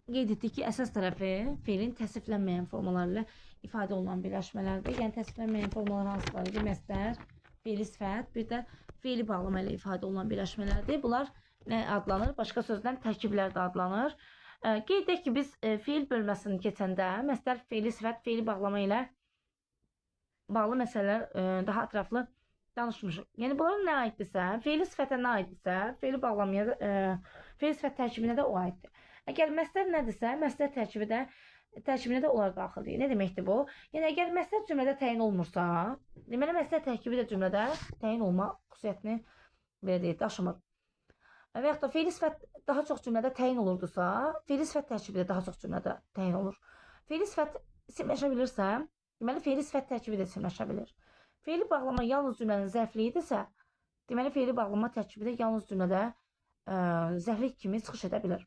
qeyd etdik ki, əsas tərəfi fe'lin təsriflənməyən formaları ilə ifadə olunan birləşmələrdir. Yəni təsriflənməyən formalar hansılar idi? Məsdər, fe'li sifət, bir də fe'li bağlama ilə ifadə olunan birləşmələrdir. Bunlar nə adlanır? Başqa sözdən tərkiblər də adlanır. Qeyd edək ki, biz fe'l bölməsini keçəndə məsdər, fe'li sifət, fe'li bağlama ilə bağlı məsələlər daha ətraflı danışmışıq. Yəni bunlar nə aiddirsə, fe'li sifətə nə aiddirsə, fe'li bağlamaya fe'li sifət tərkibinə də o aiddir. Əgər məsdər nədirsə, məsdər tərkibinə də onlar daxildir. Nə deməkdir bu? Yəni əgər məsdər cümlədə təyin olmursa, deməli məsdər tərkibi də cümlədə təyin olma xüsusiyyətini belə deyək, daşımır. Və yaxud da fe'li sifət daha çox cümlədə təyin olurdusa, fe'li sifət tərkibi də daha çox cümlədə təyin olur. Fe'li sifət isimləşə bilirsə, deməli fe'li sifət tərkibi də isimləşə bilir. Fe'li bağlama yalnız cümlənin zərfliyidirsə, deməli fe'li bağlama tərkibi də yalnız cümlədə zərflik kimi çıxış edə bilir.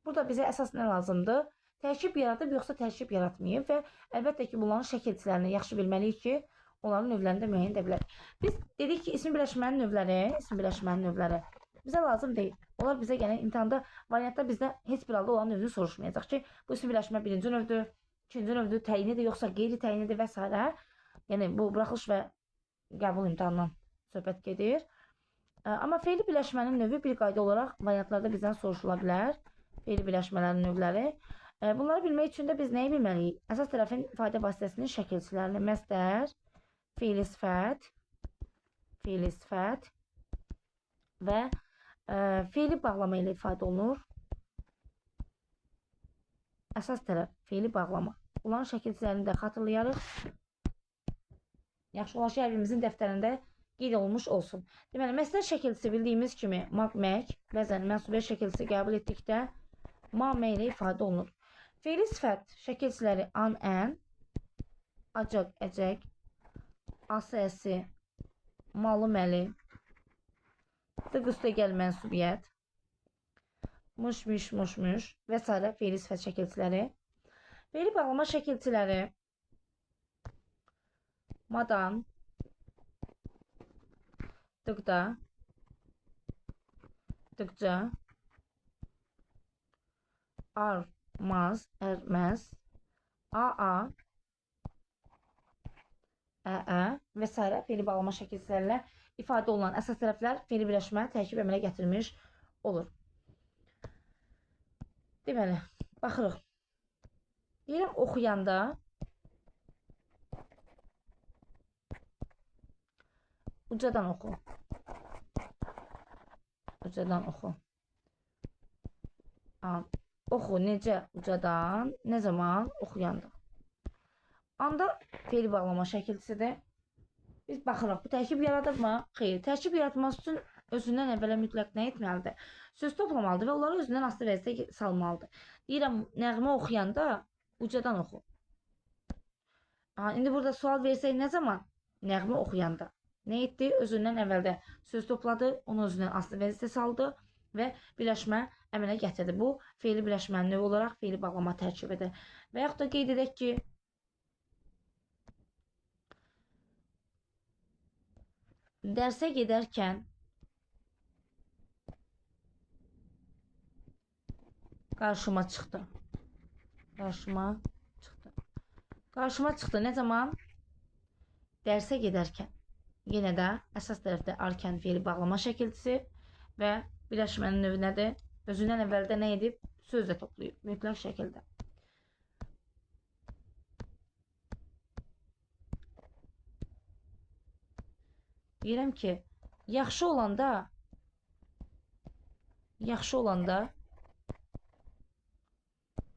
Burada bizə əsas nə lazımdır? Tərkib yaradıb yoxsa tərkib yaratmayıb və əlbəttə ki, bunların şəkilçilərini yaxşı bilməliyik ki, onların növlərini də müəyyən edə bilərik. Biz dedik ki, ismi birləşmənin növləri bizə lazım deyil. Onlar bizə gələn imtahanda, variantda bizdən heç bir halda olan növünü soruşmayacaq ki, bu ismi birləşmə birinci növdür, ikinci növdür, təyinidir, yoxsa qeyri-təyinidir və s. Yəni, bu buraxılış və qəbul imtahanından söhbət gedir. Amma fe'li birləşmənin növü bir qayda olaraq variantlarda bizdən soruşula bilər. Fe'li birləşmələrin növləri. Bunları bilmək üçün də biz nəyi bilməliyik? Əsas tərəfin ifadə vasitəsinin şəkilçilərini məsdər, fe'li sifət və fe'li bağlama ilə ifadə olunur. Əsas tərəf fe'li bağlama. Bunların şəkilçilərini də xatırlayarıq. Yaxşı olar ki, hər birimizin dəftərində qeyd olunmuş olsun. Deməli, məsdər şəkilçisi bildiyimiz kimi maq, bəzən mənsubiyyə şəkilçisi qəbul etdikdə ma-mə ilə ifadə olunur. Fe'li sifət şəkilçiləri an, ən, acaq, əcək, ası, əsi, malı, məli, dıqüstəgəl mənsubiyyət, muş, və s. fe'li sifət şəkilçiləri. Fe'li bağlama şəkilçiləri madan, dıqda, dıqca, armaz, ərməz, aa, əə və s. fe'li bağlama şəkilçilərlə ifadə olunan əsas tərəflər fe'li birləşmə tərkib əmələ gətirilmiş olur. Deməli, baxırıq. Deyirəm, oxuyanda ucadan oxu. Ucadan oxu. Oxu necə ucadan, nə zaman oxuyanda. Anda fe'li bağlama şəkilçisidir. Biz baxırıq, bu tərkib yaradırmı? Xeyr, tərkib yaratması üçün özündən əvvələ mütləq nə etməlidir? Söz toplamalıdır və onları özündən asılı vəziyyətə salmalıdır. Deyirəm, nəğmə oxuyanda ucadan oxu. İndi burada sual versək, nə zaman? Nəğmə oxuyanda. Nə etdi? Özündən əvvəldə söz topladı, onu özündən asılı vəziyyətə saldı və birləşmə əmələ gətirdi. Bu, fe'li birləşmənin növü olaraq fe'li bağlama tərkibidir. Və yaxud da qeyd edək ki, dərsə gedərkən qarşıma çıxdı. Qarşıma çıxdı. Nə zaman? Dərsə gedərkən. Yenə də əsas tərəfdə arkan fe'li bağlama şəkilçisi və birləşmənin növü nədir? Özündən əvvəldə nə edib? Söz də toplayıb. Mütləq şəkildə. Deyirəm ki, yaxşı olanda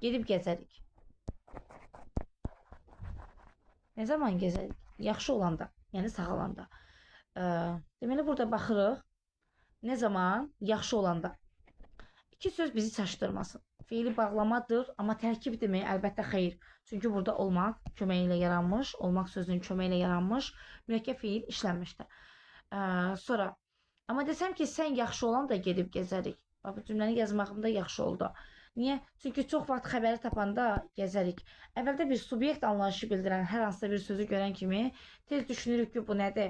gedib gəzərik. Nə zaman gəzərik? Yaxşı olanda, yəni sağalanda. Deməli, burada baxırıq. Nə zaman? Yaxşı olanda. İki söz bizi çaşdırmasın. Fe'li bağlamadır, amma tərkibdirmi? Əlbəttə xeyr. Çünki burada olmaq köməyi ilə yaranmış, olmaq sözünün köməyi ilə yaranmış mürəkkəb fe'il işlənmişdir. Sonra Amma desəm ki, sən yaxşı olan da gedib gəzərik. Bax, bu cümləni yazmağım da yaxşı oldu. Niyə? Çünki çox vaxt xəbəri tapanda gəzərik. Əvvəldə bir subyekt anlayışı bildirən hər hansısa bir sözü görən kimi tez düşünürük ki, bu nədir?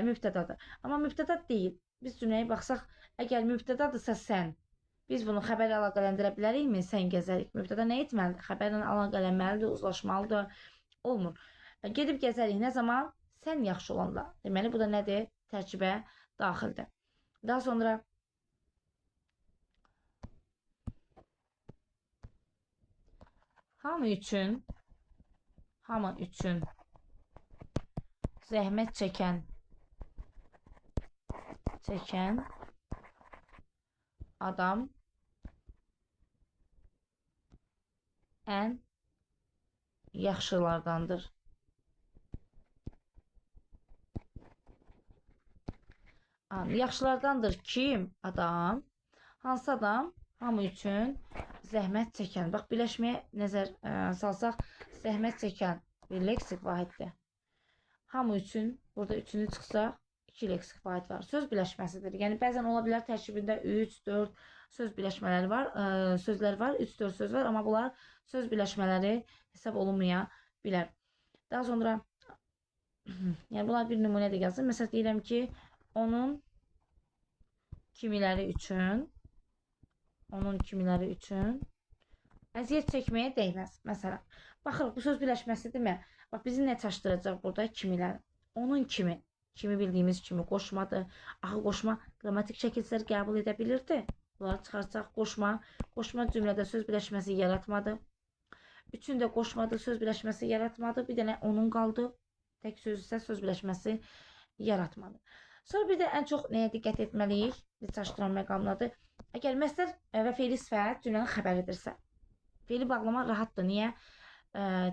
Mübtədadır. Amma mübtəda deyil. Biz cümləyə baxsaq, əgər mübtədadırsa sən, biz bunu xəbərlə əlaqələndirə bilərikmi? Sən gəzərik. Mübtəda nə etməlidir? Xəbərlə əlaqələnməlidir, uzlaşmalıdır. Olmur. Gedib gəzərik. Nə zaman? Sən yaxşı olanda. Deməli, bu da nədir? Tərkibə daxildir. Daha sonra hamı üçün zəhmət çəkən adam ən yaxşılardandır. Yaxşılardandır kim? Adam. Hansı adam? Hamı üçün zəhmət çəkən. Bax, birləşməyə nəzər salsaq, zəhmət çəkən bir leksik vahiddir. Hamı üçün, burada üçünü çıxsaq, 2 leksik vahid var. Söz birləşməsidir. Yəni, bəzən ola bilər tərkibində 3-4 söz birləşmələri var, sözlər var, 3-4 söz var, amma bunlar söz birləşmələri hesab olunmaya bilər. Daha sonra, yəni, bunlar bir nümunə də yazdım. Məsələn, deyirəm ki, onun kimiləri üçün əziyyət çəkməyə dəyməz. Məsələn, baxırıq, bu söz birləşməsidirmi? Bax, bizi nə çaşdıracaq burada? Kimiləri. Onun kimi. Kimi bildiyimiz kimi qoşmadır. Axı, qoşma qrammatik şəkilsizlər qəbul edə bilirdi. Bunları çıxarsaq, qoşma cümlədə söz birləşməsi yaratmadı. Üçün də qoşmadı, söz birləşməsi yaratmadı. Bir dənə onun qaldı. Tək söz isə söz birləşməsi yaratmadı. Sonra bir də ən çox nəyə diqqət etməliyik? Biz çaşdıran məqamdadır. Əgər məsdər və fe'li sifət cümlənin xəbəridirsə, fe'li bağlama rahatdır. Niyə?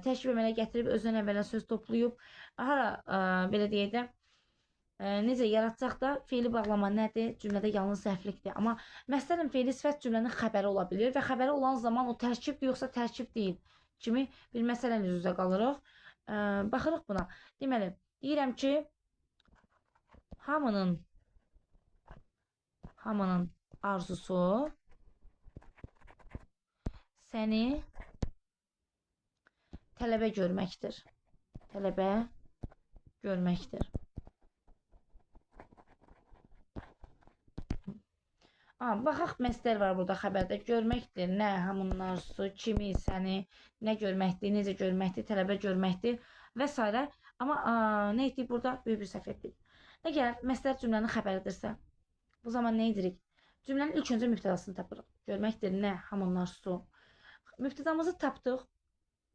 Tərkib əmələ gətirib, özünə əvvələ söz toplayıb, belə deyək də, necə yaratacaq da fe'li bağlama nədir? Cümlədə yalnız zərflikdir. Amma məsdərin fe'li sifət cümlənin xəbəri ola bilir və xəbəri olan zaman o tərkibdir, yoxsa tərkib deyil kimi bir məsələ üz-üzə qalırıq. Baxırıq buna. Deməli, deyirəm ki, hamının arzusu səni tələbə görməkdir. Baxaq, məsdər var burada xəbərdə. Görməkdir. Nə? Hamının arzusu, kimi, səni, nə görməkdir, necə görməkdir, tələbə görməkdir və s. Amma nə etdik burada? Böyük bir səhv etdik. Əgər məsdər cümlənin xəbəridirsə, bu zaman nə edirik? Cümlənin ilk öncə mübtədasını tapırıq. Görməkdir, nə? Hamının arzusu. Mübtədamızı tapdıq.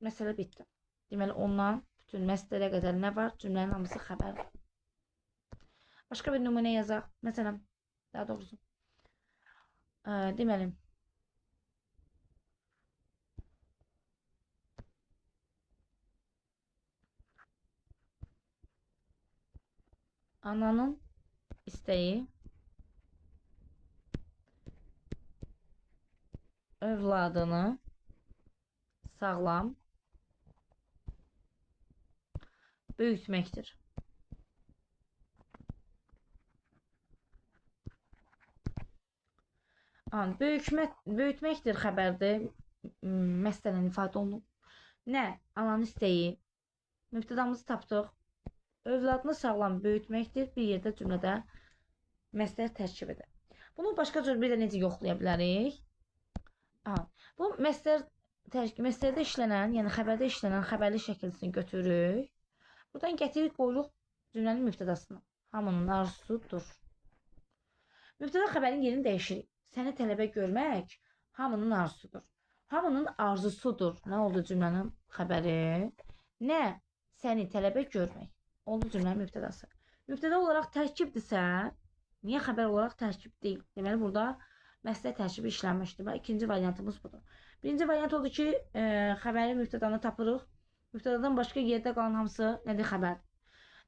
Məsələ bitdi. Deməli, ondan bütün məsdərə qədər nə var? Cümlənin hamısı xəbərdir. Başqa bir nümunə yazaq. Məsələn, daha doğrusu. Deməli, ananın istəyi övladını sağlam böyütməkdir. Böyütməkdir xəbərdir. Məsələn, ifadə olunub. Nə? Ananın istəyi. Mübtədamızı tapdıq. Övladını sağlam böyütməkdir. Bir yerdə cümlədə məsdər tərkibidir. Bunu başqa cür bir də necə yoxlaya bilərik? Bu məsdərdə işlənən, yəni xəbərdə işlənən xəbərli şəkilsini götürürük. Buradan gətirik, qoyuruq cümlənin mübtədasını. Hamının arzusudur. Mübtəda xəbərin yerini dəyişirik. Səni tələbə görmək hamının arzusudur. Hamının arzusudur. Nə oldu cümlənin xəbəri? Nə? Səni tələbə görmək. Oldu cümlənin mübtədası. Mübtəda olaraq tərkibdirsə, niyə xəbər olaraq tərkib deyil? Deməli, burada məsələ tərkibi işlənmişdir və ikinci variantımız budur. Birinci variant odur ki, xəbəri mübtədanı tapırıq. Mübtədadan başqa yerdə qalan hamısı nədir? Xəbərdir.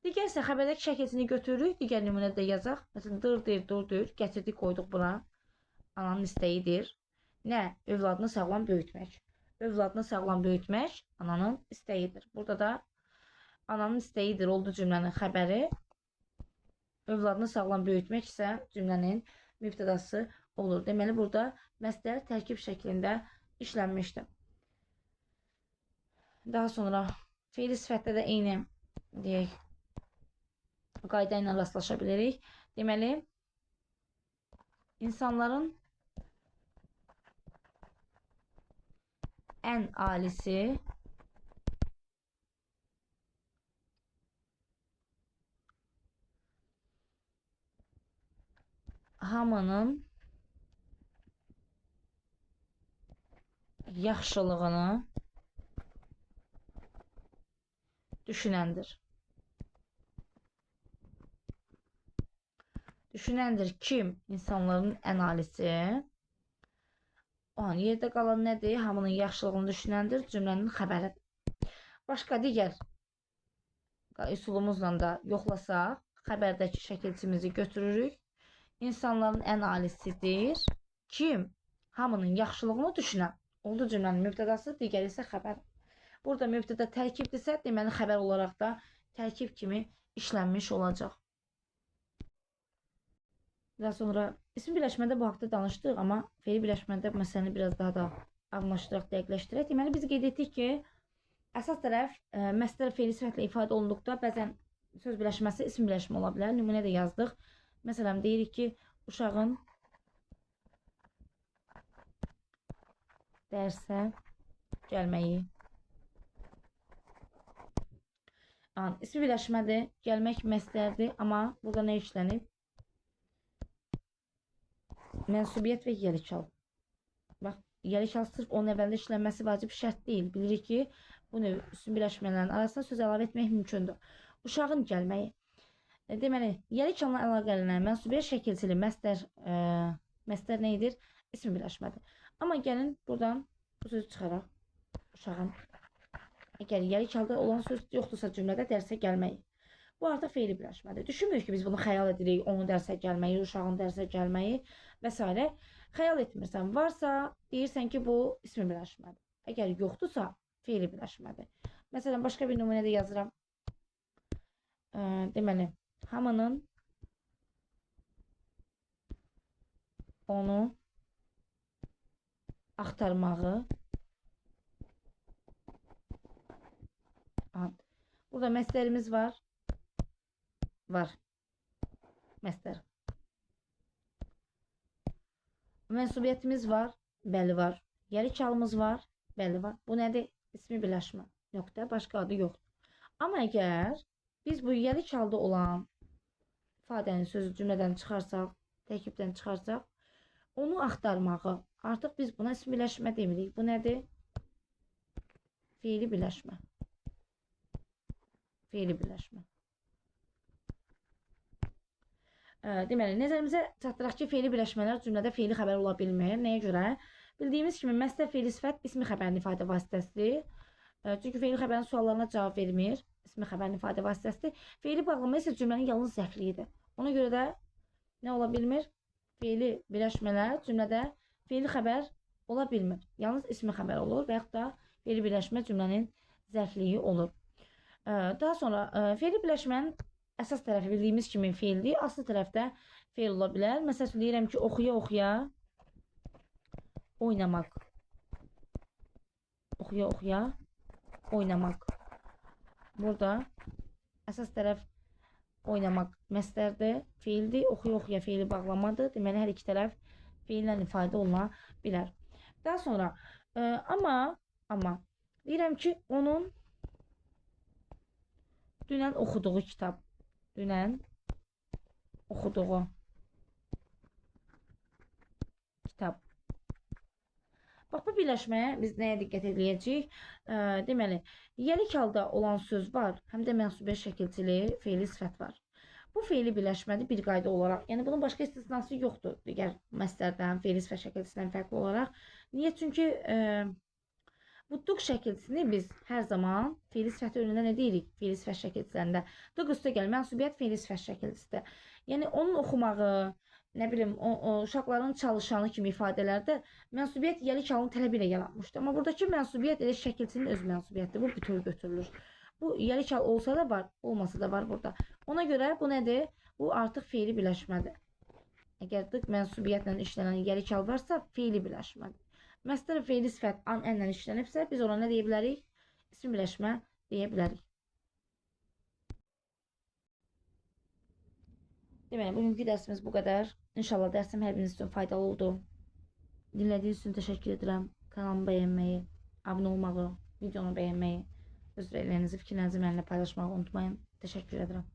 Digər isə xəbərdəki şəkilsini götürürük, digər nümunədə deyəcək. Məsələn, dur deyir, dur deyir, gətirdik, qoyduq buna. Ananın istəyidir. Nə? Övladını sağlam böyütmək. Övladını sağlam böyütmək ananın istəyidir. Burada da ananın istəyidir oldu cümlənin xəbəri. övladını sağlam böyütmək isə cümlənin mübtədası olur. Deməli, burada məsdər tərkib şəklində işlənmişdir. Daha sonra feili sifətdə də eyni deyək, qayda ilə rastlaşa bilirik. Deməli, insanların ən alisi hamının yaxşılığını düşünəndir. Düşünəndir kim? İnsanların ən alisi. O an yerdə qalan nədir? Hamının yaxşılığını düşünəndir. Cümlənin xəbəridir. Başqa digər üsulumuzla da yoxlasaq, xəbərdəki şəkilçimizi götürürük. İnsanların ən alisidir. Kim? Hamının yaxşılığını düşünən. Oldu cümlənin mübtədası, digəri isə xəbər. Burada mübtədə tərkibdirsə, deməli xəbər olaraq da tərkib kimi işlənmiş olacaq. Daha sonra ismi birləşmədə bu haqda danışdıq, amma feili birləşmədə məsələni biraz daha da anlaşdıraq, dəqiqləşdirək. Deməli, biz qeyd etdik ki, əsas tərəf məsdər feili sifətlə ifadə olunduqda bəzən söz birləşməsi ismi birləşmə ola bilər. Nümunə də yazdıq. Məsələn, deyirik ki, uşağın dərsə gəlməyi. İsmi birləşmədir, gəlmək məsdərdir, amma burada nə işlənib? Mənsubiyyət və yeliçal. Bax, yeliçal sırf onun əvvəldə işlənməsi vacib şərt deyil. Bilirik ki, bu növ isim birləşmələrin arasında söz əlavə etmək mümkündür. Uşağın gəlməyi. Deməli, yeliçalla əlaqələnən mənsubiyyət şəkilçili məsdər nə edir? İsim birləşmədir. Amma gəlin buradan bu sözü çıxaraq. Uşağın. Əgər yeliçalda olan söz yoxdursa cümlədə dərsə gəlməyi. Bu artıq feili birləşmədir. Düşünmürük ki, biz bunu xəyal edirik, onun dərsə gəlməyi, uşağın dərsə gəlməyi və s. Xəyal etmirsən. Varsa, deyirsən ki, bu ismi birləşmədir. Əgər yoxdursa, feili birləşmədir. Məsələn, başqa bir nümunədə yazıram. Deməli, hamının onu axtarmağı. Burada məsdərimiz var. Məsdər. Mənsubiyyətimiz var. Bəli, var. Yeliçalımız var. Bəli, var. Bu nədir? İsmi birləşmə. Nöqtə, başqa adı yoxdur. Amma əgər biz bu yeliçalda olan ifadəni, sözü cümlədən çıxarsaq, tərkibdən çıxarsaq, onu axtarmağı. Artıq biz buna ismi birləşmə demirik. Bu nədir? Feili birləşmə. Feili birləşmə. Deməli, nəzərimizə çatdıraq ki, feili birləşmələr cümlədə feili xəbər ola bilmir. Nəyə görə? Bildiyimiz kimi, məsdər feili sifət ismi xəbərin ifadə vasitəsidir. Çünki feili xəbərin suallarına cavab vermir. İsmi xəbərin ifadə vasitəsidir. Feili bağlama isə cümlənin yalnız zərfliyidir. Ona görə də nə ola bilmir? Feili birləşmələr cümlədə feili xəbər ola bilmir. Yalnız ismi xəbər olur və yaxud da feili birləşmə cümlənin zərfliyi olur. Daha sonra feili birləşmənin əsas tərəfi bildiyimiz kimi feildir. Aslı tərəfdə feil ola bilər. Məsələn, deyirəm ki, oxuya-oxuya oynamaq. Oxuya-oxuya oynamaq. Burada əsas tərəf oynamaq məsdərdir, feildir. Oxuya-oxuya feili bağlamadır. Deməli, hər iki tərəf feillə ifadə oluna bilər. Daha sonra, amma deyirəm ki, onun dünən oxuduğu kitab. Dünən oxuduğu kitab. Bax, bu birləşməyə biz nəyə diqqət edəcəyik? Deməli, yelik halda olan söz var, həm də mənsubiyyə şəkilçili feili sifət var. Bu feili birləşmədir bir qayda olaraq. Yəni, bunun başqa istisnası yoxdur. Digər məsdərdən, feili sifət şəkilçisindən fərqli olaraq. Niyə? Çünki bu duq şəkilçisini biz hər zaman feili sifəti önündə nə deyirik? Feili sifət şəkilçilərində. Duq üstə gəl, mənsubiyyət feili sifət şəkilçisidir. Yəni, onun oxumağı, nə bilim, uşaqların çalışanı kimi ifadələrdə mənsubiyyət yelik halının tələbi ilə yaranmışdır. Amma buradakı mənsubiyyət elə şəkilçinin öz mənsubiyyətdir. Bu bütöv götürülür. Bu yelik hal olsa da var, olmasa da var burada. Ona görə bu nədir? Bu artıq feili birləşmədir. Əgər dık mənsubiyyətlə işlənən yeri kal varsa, feili birləşmədir. Məsələn, feili sifət an ənlə işlənibsə, biz ona nə deyə bilərik? İsim birləşmə deyə bilərik. Deməli, bugünkü dərsimiz bu qədər. İnşallah dərsim hər biriniz üçün faydalı oldu. Dinlədiyiniz üçün təşəkkür edirəm. Kanalımı bəyənməyi, abunə olmağı, videonu bəyənməyi, öz rəylərinizi, fikirlərinizi mənimlə paylaşmağı unutmayın. Təşəkkür edirəm.